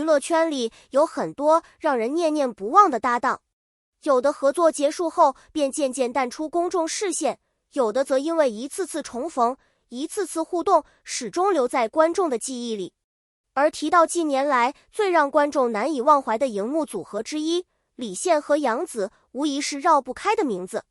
乐圈里有很多让人念念不忘的搭档，有的合作结束后便渐渐淡出公众视线，有的则因为一次次重逢、一次次互动，始终留在观众的记忆里。而提到近年来最让观众难以忘怀的荧幕组合之一，李现和杨紫无疑是绕不开的名字。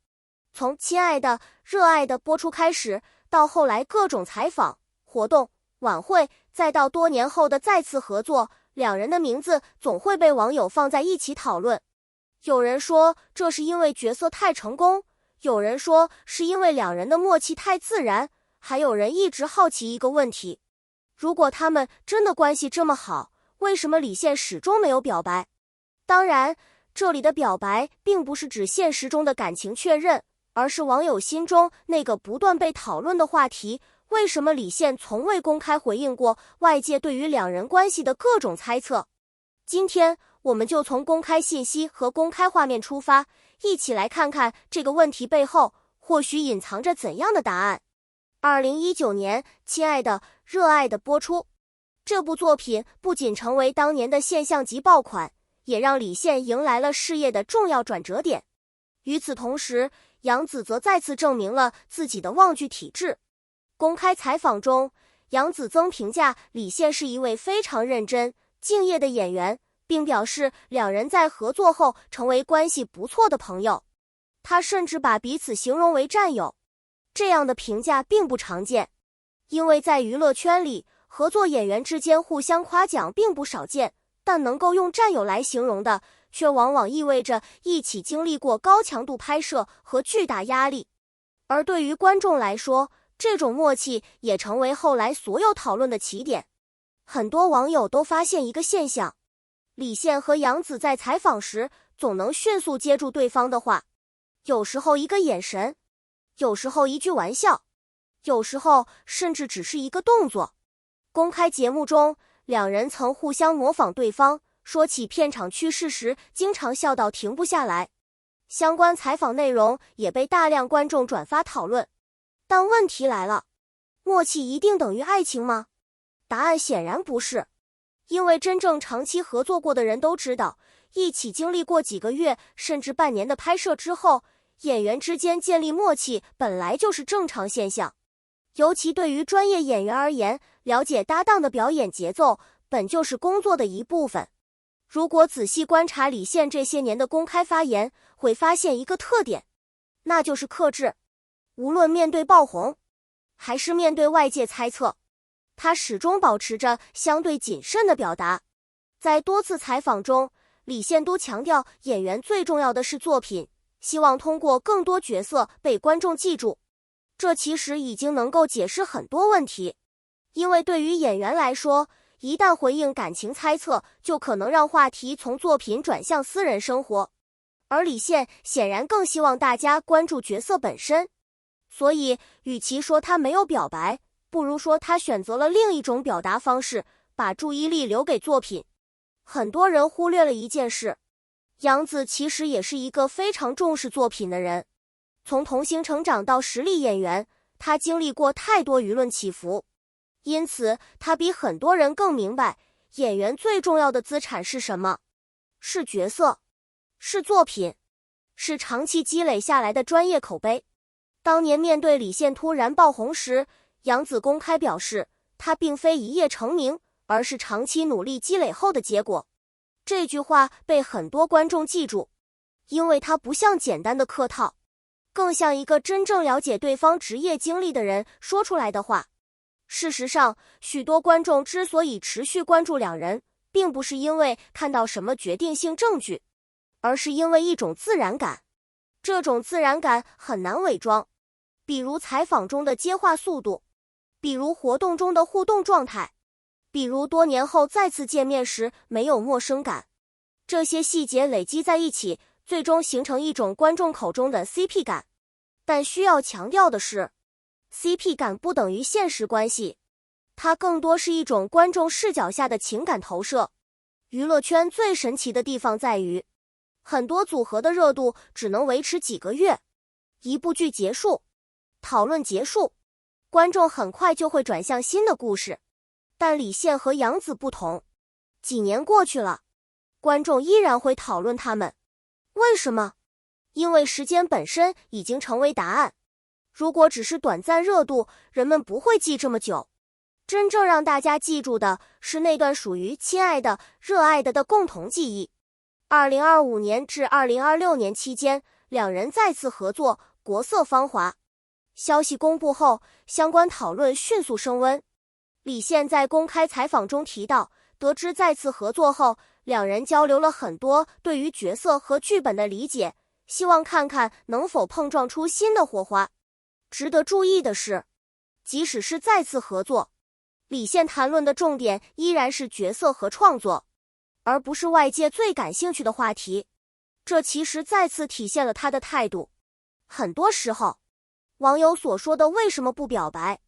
从《亲爱的》《热爱的》播出开始，到后来各种采访、活动、晚会，再到多年后的再次合作，两人的名字总会被网友放在一起讨论。有人说这是因为角色太成功，有人说是因为两人的默契太自然，还有人一直好奇一个问题：如果他们真的关系这么好，为什么李现始终没有表白？当然，这里的表白并不是指现实中的感情确认，而是网友心中那个不断被讨论的话题：为什么李现从未公开回应过外界对于两人关系的各种猜测？今天我们就从公开信息和公开画面出发，一起来看看这个问题背后或许隐藏着怎样的答案。2019年，《亲爱的》《热爱的》播出，这部作品不仅成为当年的现象级爆款，也让李现迎来了事业的重要转折点。与此同时，杨紫则再次证明了自己的网剧体质。公开采访中，杨紫曾评价李现是一位非常认真、敬业的演员，并表示两人在合作后成为关系不错的朋友。他甚至把彼此形容为战友。这样的评价并不常见，因为在娱乐圈里，合作演员之间互相夸奖并不少见，但能够用战友来形容的，却往往意味着一起经历过高强度拍摄和巨大压力。而对于观众来说，这种默契也成为后来所有讨论的起点。很多网友都发现一个现象：李现和杨紫在采访时总能迅速接住对方的话，有时候一个眼神，有时候一句玩笑，有时候甚至只是一个动作。公开节目中，两人曾互相模仿对方，说起片场趣事时经常笑到停不下来。相关采访内容也被大量观众转发讨论。但问题来了，默契一定等于爱情吗？答案显然不是。因为真正长期合作过的人都知道，一起经历过几个月甚至半年的拍摄之后，演员之间建立默契本来就是正常现象。尤其对于专业演员而言，了解搭档的表演节奏本就是工作的一部分。如果仔细观察李现这些年的公开发言，会发现一个特点，那就是克制。无论面对爆红，还是面对外界猜测，他始终保持着相对谨慎的表达。在多次采访中，李现都强调演员最重要的是作品，希望通过更多角色被观众记住。这其实已经能够解释很多问题，因为对于演员来说，一旦回应感情猜测，就可能让话题从作品转向私人生活。而李现显然更希望大家关注角色本身，所以与其说他没有表白，不如说他选择了另一种表达方式，把注意力留给作品。很多人忽略了一件事，杨紫其实也是一个非常重视作品的人。从童星成长到实力演员，他经历过太多舆论起伏，因此他比很多人更明白，演员最重要的资产是什么？是角色，是作品，是长期积累下来的专业口碑。当年面对李现突然爆红时，杨紫公开表示，他并非一夜成名，而是长期努力积累后的结果。这句话被很多观众记住，因为它不像简单的客套，更像一个真正了解对方职业经历的人说出来的话。事实上，许多观众之所以持续关注两人，并不是因为看到什么决定性证据，而是因为一种自然感。这种自然感很难伪装，比如采访中的接话速度，比如活动中的互动状态，比如多年后再次见面时没有陌生感。这些细节累积在一起，最终形成一种观众口中的 CP 感。但需要强调的是， CP 感不等于现实关系，它更多是一种观众视角下的情感投射。娱乐圈最神奇的地方在于，很多组合的热度只能维持几个月，一部剧结束，讨论结束，观众很快就会转向新的故事。但李现和杨紫不同，几年过去了，观众依然会讨论他们。为什么？因为时间本身已经成为答案。如果只是短暂热度，人们不会记这么久。真正让大家记住的是那段属于亲爱的、热爱的共同记忆。2025年至2026年期间，两人再次合作，国色芳华。消息公布后，相关讨论迅速升温。李现在公开采访中提到，得知再次合作后，两人交流了很多对于角色和剧本的理解，希望看看能否碰撞出新的火花。值得注意的是，即使是再次合作，李现谈论的重点依然是角色和创作，而不是外界最感兴趣的话题。这其实再次体现了他的态度。很多时候，网友所说的为什么不表白，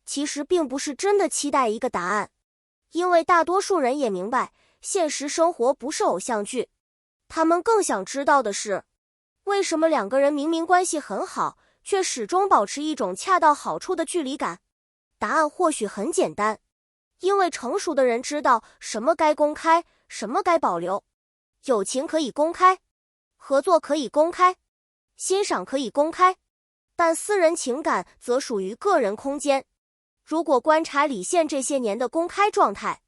其实并不是真的期待一个答案，因为大多数人也明白，现实生活不是偶像剧。他们更想知道的是，为什么两个人明明关系很好，却始终保持一种恰到好处的距离感？答案或许很简单，因为成熟的人知道什么该公开，什么该保留。友情可以公开，合作可以公开，欣赏可以公开，但私人情感则属于个人空间。如果观察李现这些年的公开状态，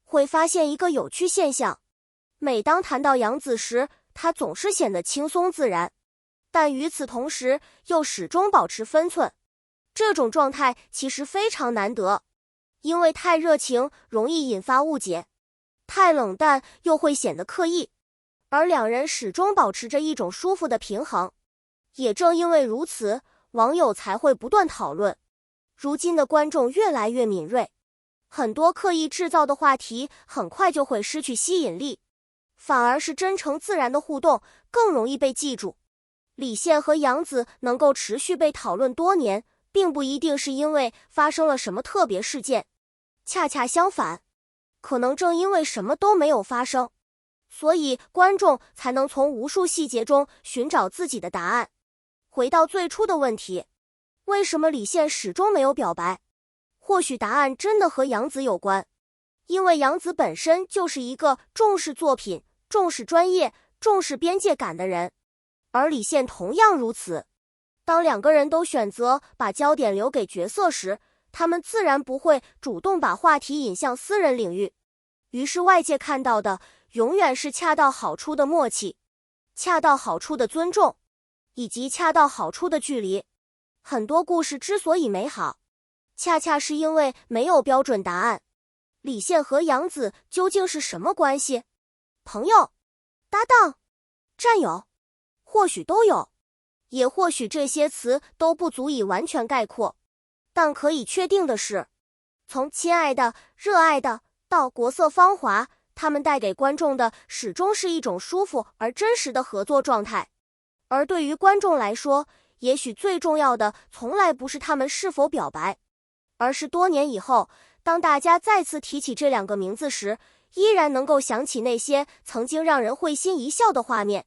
会发现一个有趣现象：每当谈到杨紫时，他总是显得轻松自然，但与此同时又始终保持分寸。这种状态其实非常难得，因为太热情容易引发误解，太冷淡又会显得刻意，而两人始终保持着一种舒服的平衡。也正因为如此，网友才会不断讨论。如今的观众越来越敏锐，很多刻意制造的话题很快就会失去吸引力，反而是真诚自然的互动更容易被记住。李现和杨紫能够持续被讨论多年，并不一定是因为发生了什么特别事件，恰恰相反，可能正因为什么都没有发生，所以观众才能从无数细节中寻找自己的答案。回到最初的问题，为什么李现始终没有表白？或许答案真的和杨紫有关，因为杨紫本身就是一个重视作品、重视专业、重视边界感的人，而李现同样如此。当两个人都选择把焦点留给角色时，他们自然不会主动把话题引向私人领域。于是外界看到的永远是恰到好处的默契、恰到好处的尊重，以及恰到好处的距离。很多故事之所以美好，恰恰是因为没有标准答案。李现和杨紫究竟是什么关系？朋友、搭档、战友？或许都有，也或许这些词都不足以完全概括。但可以确定的是，从亲爱的、热爱的到国色芳华，他们带给观众的始终是一种舒服而真实的合作状态。而对于观众来说，也许最重要的从来不是他们是否表白，而是多年以后，当大家再次提起这两个名字时，依然能够想起那些曾经让人会心一笑的画面。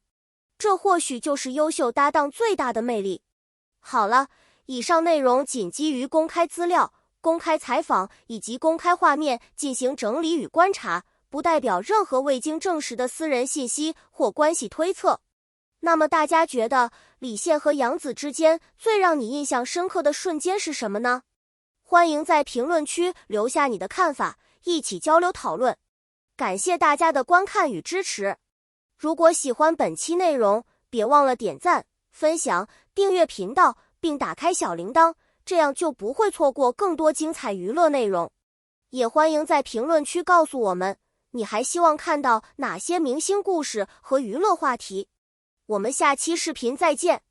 这或许就是优秀搭档最大的魅力。好了，以上内容仅基于公开资料、公开采访以及公开画面进行整理与观察，不代表任何未经证实的私人信息或关系推测。那么大家觉得李现和杨紫之间最让你印象深刻的瞬间是什么呢？欢迎在评论区留下你的看法，一起交流讨论。感谢大家的观看与支持。如果喜欢本期内容，别忘了点赞、分享、订阅频道，并打开小铃铛，这样就不会错过更多精彩娱乐内容。也欢迎在评论区告诉我们，你还希望看到哪些明星故事和娱乐话题。我们下期视频再见。